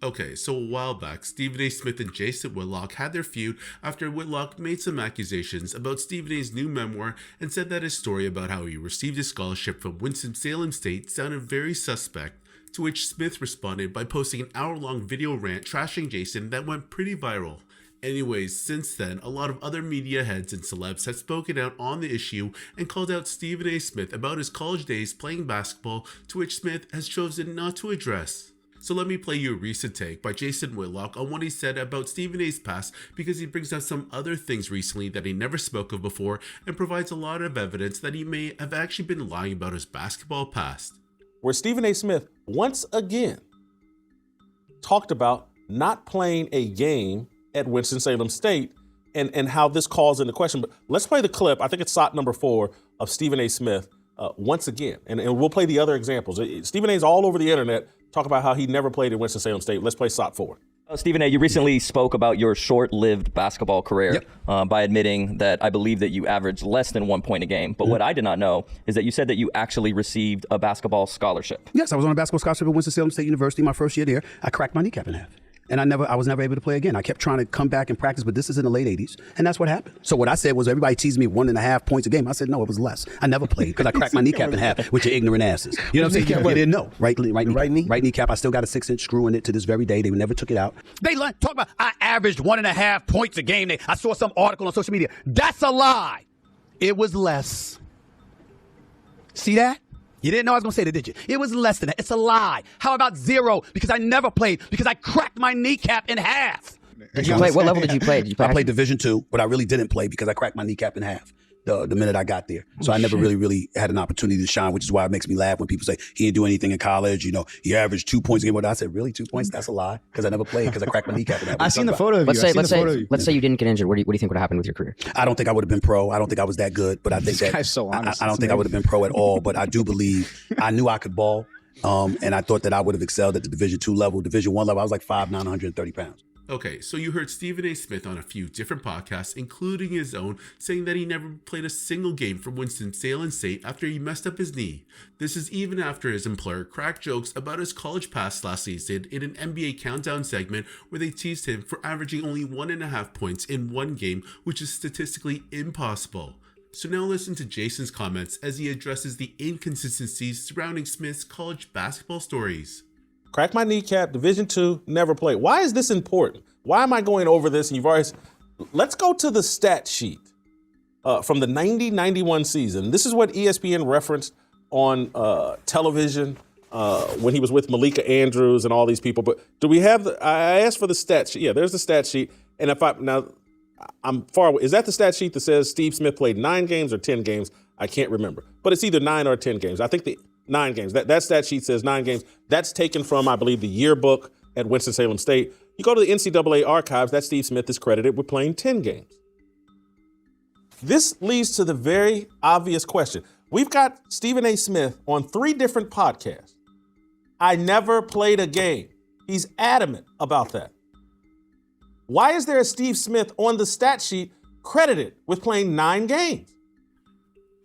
Okay, so a while back, Stephen A. Smith and Jason Whitlock had their feud after Whitlock made some accusations about Stephen A.'s new memoir and said that his story about how he received a scholarship from Winston-Salem State sounded very suspect, to which Smith responded by posting an hour-long video rant trashing Jason that went pretty viral. Anyways, since then, a lot of other media heads and celebs have spoken out on the issue and called out Stephen A. Smith about his college days playing basketball, to which Smith has chosen not to address. So let me play you a recent take by Jason Whitlock on what he said about Stephen A.'s past, because he brings up some other things recently that he never spoke of before and provides a lot of evidence that he may have actually been lying about his basketball past. Where Stephen A. Smith once again talked about not playing a game at Winston-Salem State and how this calls into question. But let's play the clip. I think it's SOT number 4 of Stephen A. Smith once again. And we'll play the other examples. Stephen A.'s all over the internet talk about how he never played at Winston-Salem State. Let's play SOT 4. Stephen A., you recently spoke about your short-lived basketball career by admitting that I believe that you averaged less than 1 point a game. But what I did not know is that you said that you actually received a basketball scholarship. Yes, I was on a basketball scholarship at Winston-Salem State University my first year there. I cracked my kneecap in half. And I was never able to play again. I kept trying to come back and practice, but this is in the late 80s. And that's what happened. So what I said was, everybody teased me 1.5 points a game. I said, no, it was less. I never played because I cracked my kneecap in half with your ignorant asses. You know what I'm saying? You didn't know. Right kneecap. I still got a 6-inch screw in it to this very day. They never took it out. They talk about I averaged 1.5 points a game. I saw some article on social media. That's a lie. It was less. See that? You didn't know I was going to say that, did you? It was less than that. It's a lie. How about 0? Because I never played, because I cracked my kneecap in half. Did you play? What level did you play? I played Division II, but I really didn't play because I cracked my kneecap in half the minute I got there. So I never really had an opportunity to shine, which is why it makes me laugh when people say he didn't do anything in college. You know, he averaged 2 points a game. But I said, really, 2 points? That's a lie, because I never played because I cracked my kneecap in half. I seen the photo of you. Let's say you didn't get injured. What do you think would have happened with your career? I don't think I would have been pro. I don't think I was that good, but I think This guy's so honest. I don't think I would have been pro at all. But I do believe I knew I could ball, and I thought that I would have excelled at the Division II level. Division I level, I was like 5'9", 130 pounds. Okay, so you heard Stephen A. Smith on a few different podcasts, including his own, saying that he never played a single game for Winston-Salem State after he messed up his knee. This is even after his employer cracked jokes about his college past last season in an NBA Countdown segment where they teased him for averaging only 1.5 points in one game, which is statistically impossible. So now listen to Jason's comments as he addresses the inconsistencies surrounding Smith's college basketball stories. Cracked my kneecap, Division II, never played. Why is this important? Why am I going over this? And you've already... Let's go to the stat sheet from the 90-91 season. This is what ESPN referenced on television when he was with Malika Andrews and all these people. But do we have I asked for the stat sheet. Yeah, there's the stat sheet. And I'm far away. Is that the stat sheet that says Steve Smith played 9 games or 10 games? I can't remember. But it's either 9 or 10 games. I think the 9 games. That stat sheet says 9 games. That's taken from, I believe, the yearbook at Winston-Salem State. You go to the NCAA archives, that Steve Smith is credited with playing 10 games. This leads to the very obvious question. We've got Stephen A. Smith on 3 different podcasts. I never played a game. He's adamant about that. Why is there a Steve Smith on the stat sheet credited with playing 9 games?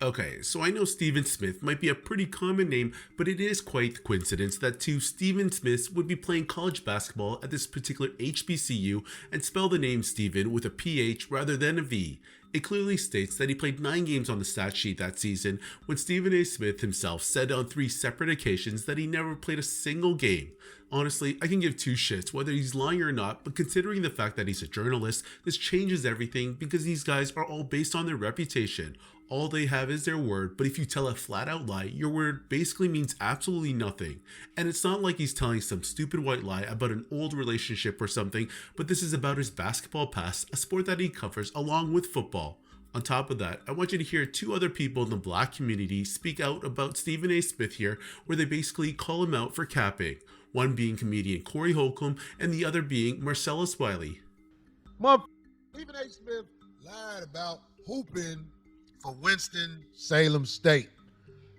Okay, so I know Stephen Smith might be a pretty common name, but it is quite the coincidence that 2 Stephen Smiths would be playing college basketball at this particular HBCU and spell the name Stephen with a PH rather than a V. It clearly states that he played 9 games on the stat sheet that season, when Stephen A. Smith himself said on 3 separate occasions that he never played a single game. Honestly, I can give 2 shits whether he's lying or not, but considering the fact that he's a journalist, this changes everything because these guys are all based on their reputation. All they have is their word, but if you tell a flat out lie, your word basically means absolutely nothing. And it's not like he's telling some stupid white lie about an old relationship or something, but this is about his basketball past, a sport that he covers along with football. On top of that, I want you to hear 2 other people in the black community speak out about Stephen A. Smith here, where they basically call him out for capping. One being comedian Corey Holcomb, and the other being Marcellus Wiley. Stephen A. Smith lied about hooping for Winston-Salem State.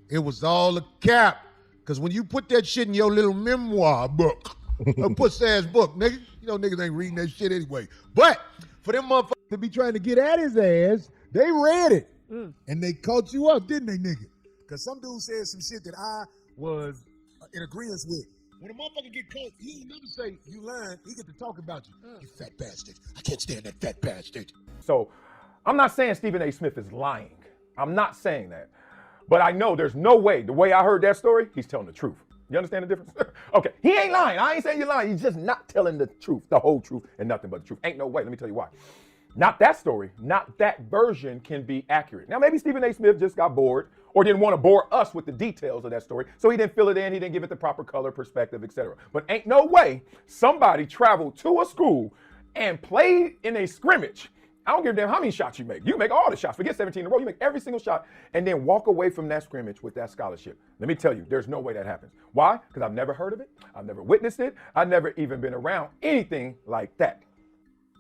It was all a cap. Because when you put that shit in your little memoir book, a pussy-ass book, nigga, you know niggas ain't reading that shit anyway. But for them motherfuckers to be trying to get at his ass, they read it. And they caught you up, didn't they, nigga? Because some dude said some shit that I was in agreement with. When a motherfucker get caught, he ain't never say, you lying. He get to talk about you. You fat bastard. I can't stand that fat bastard. So I'm not saying Stephen A. Smith is lying. I'm not saying that. But I know there's no way, the way I heard that story, he's telling the truth. You understand the difference? Okay, he ain't lying. I ain't saying you're lying. He's just not telling the truth, the whole truth, and nothing but the truth. Ain't no way. Let me tell you why. Not that story, not that version can be accurate. Now, maybe Stephen A. Smith just got bored or didn't want to bore us with the details of that story, so he didn't fill it in, he didn't give it the proper color, perspective, etc. But ain't no way somebody traveled to a school and played in a scrimmage. I don't give a damn how many shots you make. You make all the shots. Forget 17 in a row. You make every single shot and then walk away from that scrimmage with that scholarship. Let me tell you, there's no way that happens. Why? Because I've never heard of it. I've never witnessed it. I've never even been around anything like that.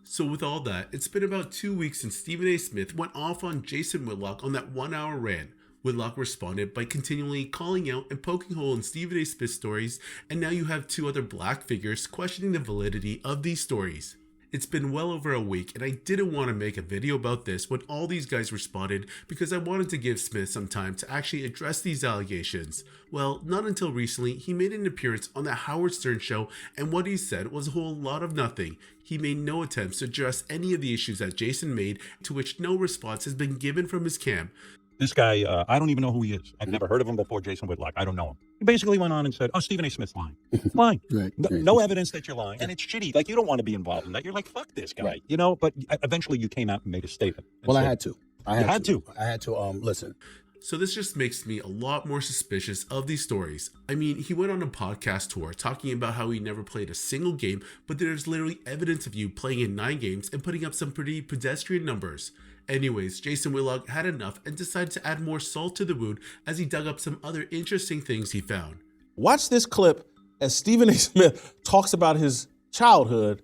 So with all that, it's been about 2 weeks since Stephen A. Smith went off on Jason Whitlock on that 1 hour rant. Whitlock responded by continually calling out and poking hole in Stephen A. Smith's stories, and now you have two other black figures questioning the validity of these stories. It's been well over a week, and I didn't want to make a video about this when all these guys responded because I wanted to give Smith some time to actually address these allegations. Well, not until recently, he made an appearance on the Howard Stern show, and what he said was a whole lot of nothing. He made no attempts to address any of the issues that Jason made, to which no response has been given from his camp. This guy, I don't even know who he is. I've never heard of him before, Jason Whitlock. I don't know him. He basically went on and said, oh, Stephen A. Smith's lying. Lying. Right. No evidence that you're lying. And it's shitty. Like, you don't want to be involved in that. You're like, fuck this guy. Right. You know, but eventually you came out and made a statement. Well, I said, had to. I had to, listen. So this just makes me a lot more suspicious of these stories. I mean, he went on a podcast tour talking about how he never played a single game, but there's literally evidence of you playing in 9 games and putting up some pretty pedestrian numbers. Anyways, Jason Whitlock had enough and decided to add more salt to the wound as he dug up some other interesting things he found. Watch this clip as Stephen A. Smith talks about his childhood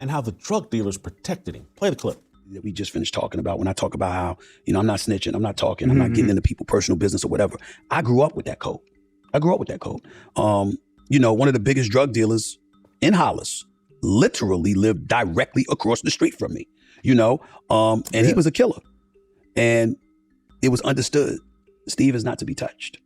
and how the drug dealers protected him. Play the clip. That we just finished talking about when I talk about how, I'm not snitching, I'm not talking, I'm not getting into people's personal business or whatever. I grew up with that code. One of the biggest drug dealers in Hollis literally lived directly across the street from me, and he was a killer. And it was understood, Steve is not to be touched.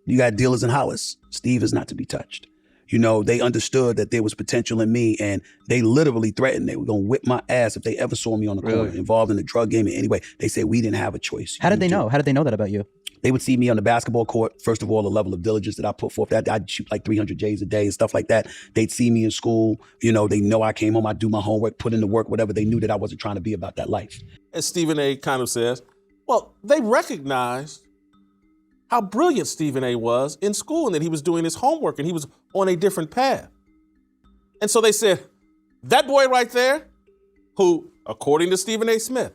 You got dealers in Hollis, Steve is not to be touched. They understood that there was potential in me, and they literally threatened they were going to whip my ass if they ever saw me on the corner involved in the drug game in any way. They said we didn't have a choice. How did they know? How did they know that about you? They would see me on the basketball court. First of all, the level of diligence that I put forth, that I'd shoot like 300 J's a day and stuff like that. They'd see me in school. They know I came home, I do my homework, put in the work, whatever. They knew that I wasn't trying to be about that life. As Stephen A. kind of says, well, they recognized how brilliant Stephen A. was in school and that he was doing his homework and he was on a different path. And so they said, that boy right there, who, according to Stephen A. Smith,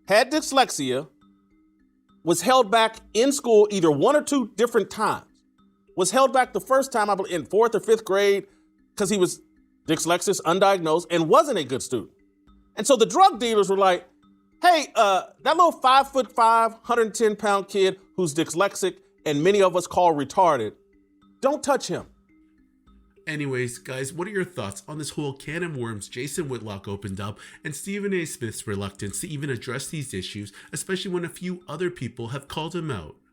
had dyslexia, was held back in school either 1 or 2 different times. Was held back the first time, I believe, in 4th or 5th grade because he was dyslexic, undiagnosed, and wasn't a good student. And so the drug dealers were like, hey, that little 5'5", 110-pound kid who's dyslexic and many of us call retarded, don't touch him. Anyways, guys, what are your thoughts on this whole can of worms Jason Whitlock opened up and Stephen A. Smith's reluctance to even address these issues, especially when a few other people have called him out?